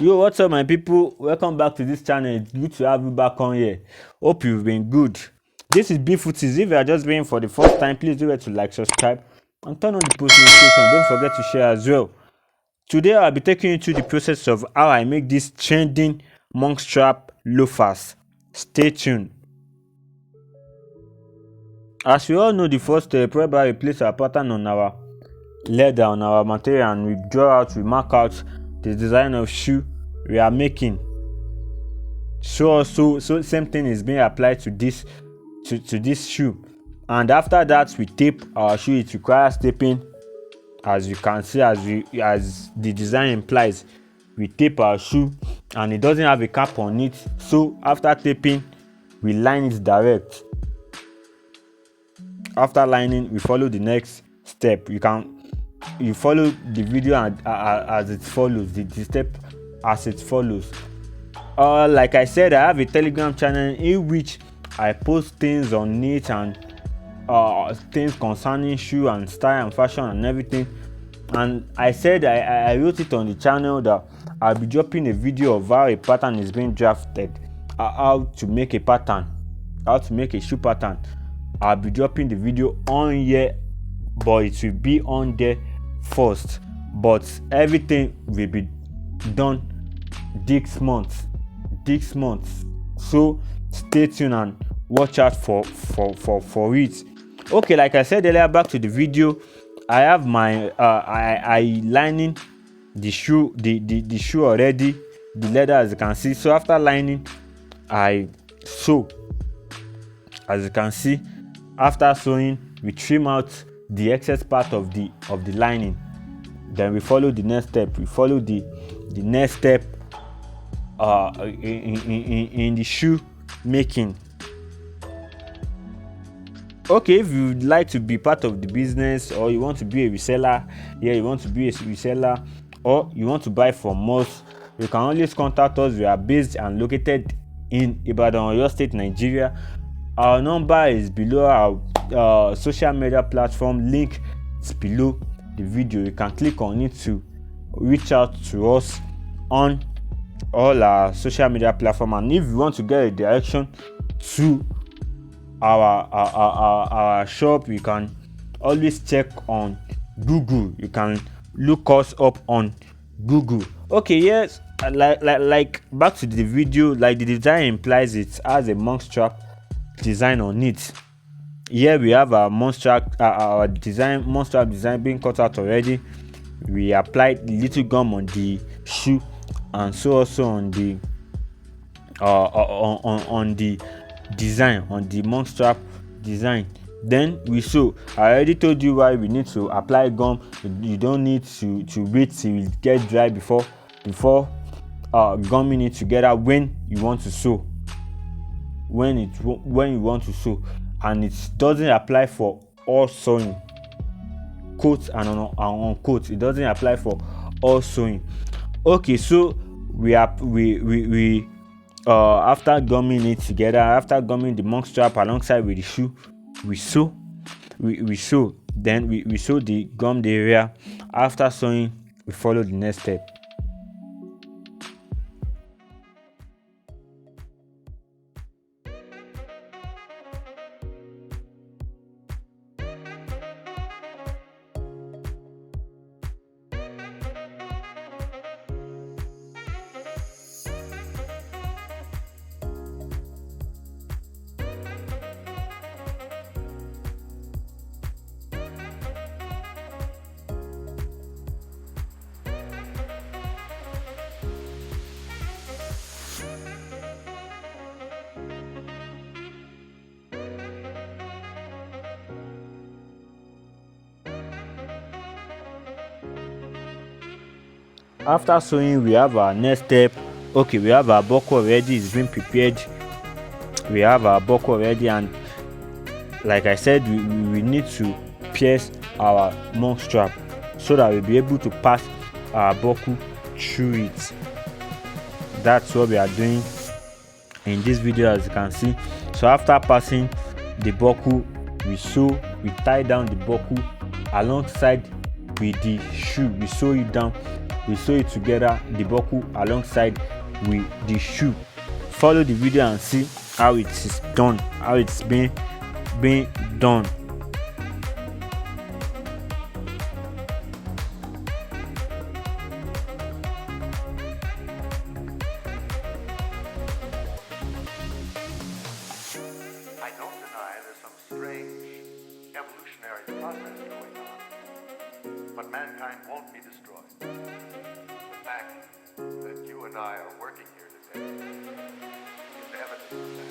Yo, what's up my people? Welcome back to this channel. It's good to have you back on here. Hope you've been good. This is B-Footies. If you are just being for the first time, please do it to like, subscribe, and turn on the post notification. Don't forget to share as well. Today I'll be taking you through the process of how I make this trending monk strap loafers. Stay tuned. As we all know, the first step, whereby we place our pattern on our leather, on our material, and we draw out, we mark out the design of shoe we are making. So same thing is being applied to this shoe, and after that we tape our shoe. It requires taping, as you can see, as the design implies. We tape our shoe and it doesn't have a cap on it, so after taping we line it direct. After lining, we follow the next step. You follow the video as it follows, the step as it follows. Like I said, I have a Telegram channel in which I post things on it, and things concerning shoe and style and fashion and everything. And I said I wrote it on the channel that I'll be dropping a video of how a pattern is being drafted, how to make a pattern, how to make a shoe pattern. I'll be dropping the video on here, but it will be on there first. But everything will be done this month. So stay tuned and watch out for it. Okay, like I said earlier, back to the video. I have my I lining the shoe, the shoe already, the leather, as you can see. So after lining, I sew. As you can see, after sewing, we trim out the excess part of the lining. Then we follow the next step. We follow the next step in the shoe making. Okay, if you'd like to be part of the business, or you want to be a reseller, you want to be a reseller, or you want to buy from us, you can always contact us. We are based and located in Ibadan, Oyo State, Nigeria. Our number is below. Our social media platform link is below the video. You can click on it to reach out to us on all our social media platform. And if you want to get a direction to our shop, you can always check on Google. You can look us up on Google. Okay, yes, like back to the video. Like the design implies, it has a monk strap design on it. Here we have our monk strap design being cut out already. We applied little gum on the shoe, and so also on the on the design, on the monk strap design. Then we sew. I already told you why we need to apply gum. You don't need to wait till it get dry before gumming it together when you want to sew. When you want to sew, and it doesn't apply for all sewing, coat and on coat. It doesn't apply for all sewing. Okay, so we after gumming it together, after gumming the monk strap alongside with the shoe, we sew. Then we sew the gummed area. After sewing, we follow the next step. After sewing, we have our next step. Okay, we have our buckle already. It's been prepared. We have our buckle already, and like I said, we need to pierce our monk strap so that we'll be able to pass our buckle through it. That's what we are doing in this video, as you can see. So after passing the buckle, we tie down the buckle alongside with the shoe. We sew it down we sew it together, the buckle alongside with the shoe. Follow the video and see how it is done, how it's being done. I don't deny there's some strange evolutionary process going on, but mankind won't be destroyed. The fact that you and I are working here today is evidence of that.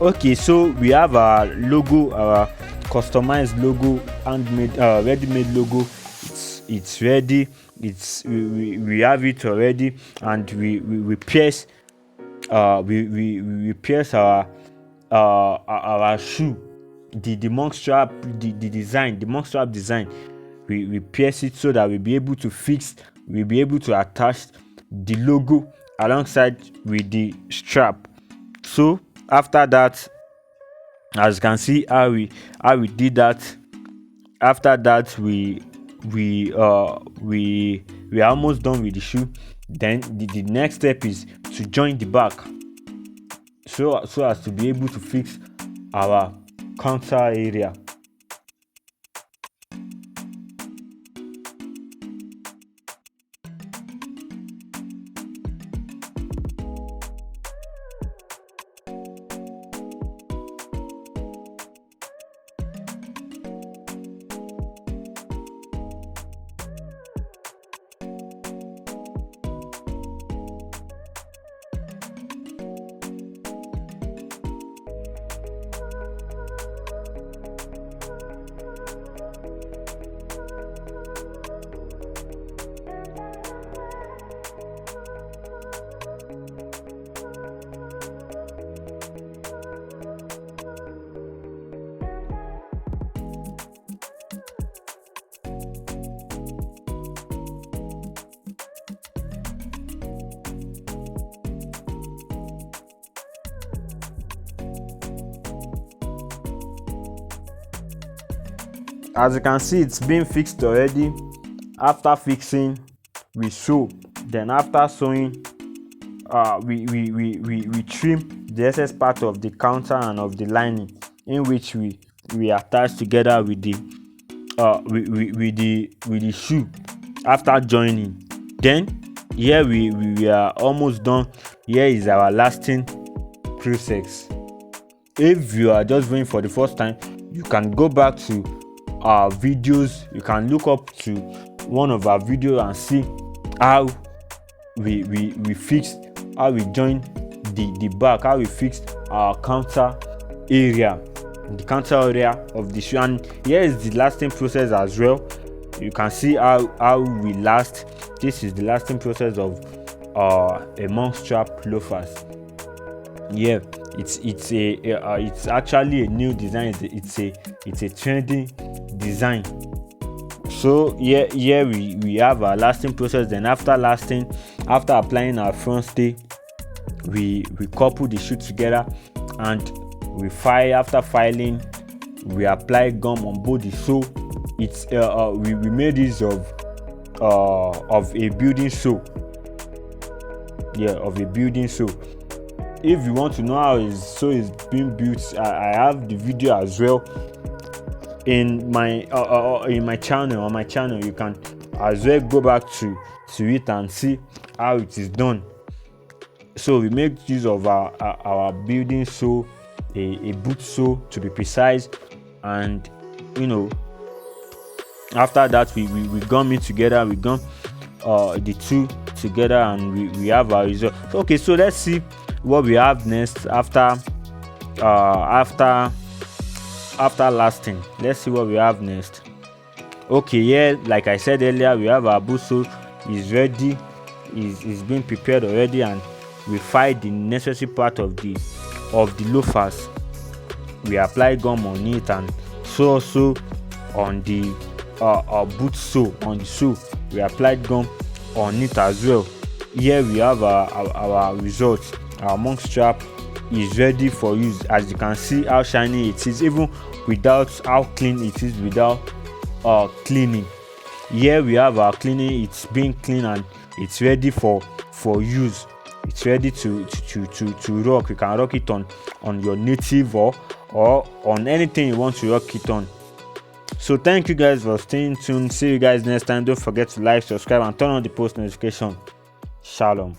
Okay, so we have our logo, our customized logo, handmade, ready-made logo. It's ready. We have it already, and we pierce we pierce our shoe, the monk strap, the design, the monk strap design. We pierce it so that we'll be able to attach the logo alongside with the strap. So after that, as you can see how we did that. After that, we are almost done with the shoe. Then the next step is to join the back, so as to be able to fix our counter area. As you can see, it's been fixed already. After fixing, we sew. Then after sewing, we trim the excess part of the counter and of the lining, in which we attach together with the with the shoe after joining. Then here we are almost done. Here is our lasting process. If you are just going for the first time, you can go back to our videos. You can look up to one of our videos and see how we fixed, how we joined the back, how we fixed our counter area, the counter area of the shoe. And here is the lasting process as well. You can see how we last. This is the lasting process of a monk strap loafers. Yeah, it's actually a new design. It's a trending design. So here we have our lasting process. Then after applying our front stay, we couple the shoe together and we file. After filing, we apply gum on both the sole. It's we made use of a building sole. Yeah, of a building sole. If you want to know how so is being built, I have the video as well in my channel. On my channel, you can as well go back to it and see how it is done. So we make use of our building sole, a boot sole to be precise, and after that we gum it together, we gum the two together, and we have our result. So, okay, so let's see what we have next after lasting. Let's see what we have next. Okay, yeah, like I said earlier, we have our boot sole is ready, is being prepared already, and we find the necessary part of the loafers. We apply gum on it, and so also on the boot sole, on the sole we applied gum on it as well. Here we have our results. Our monk strap is ready for use. As you can see how shiny it is, even without how clean it is without cleaning. Here we have our cleaning. It's being clean and it's ready for use. It's ready to rock. You can rock it on your native or on anything you want to rock it on. So thank you guys for staying tuned. See you guys next time. Don't forget to like, subscribe, and turn on the post notification. Shalom.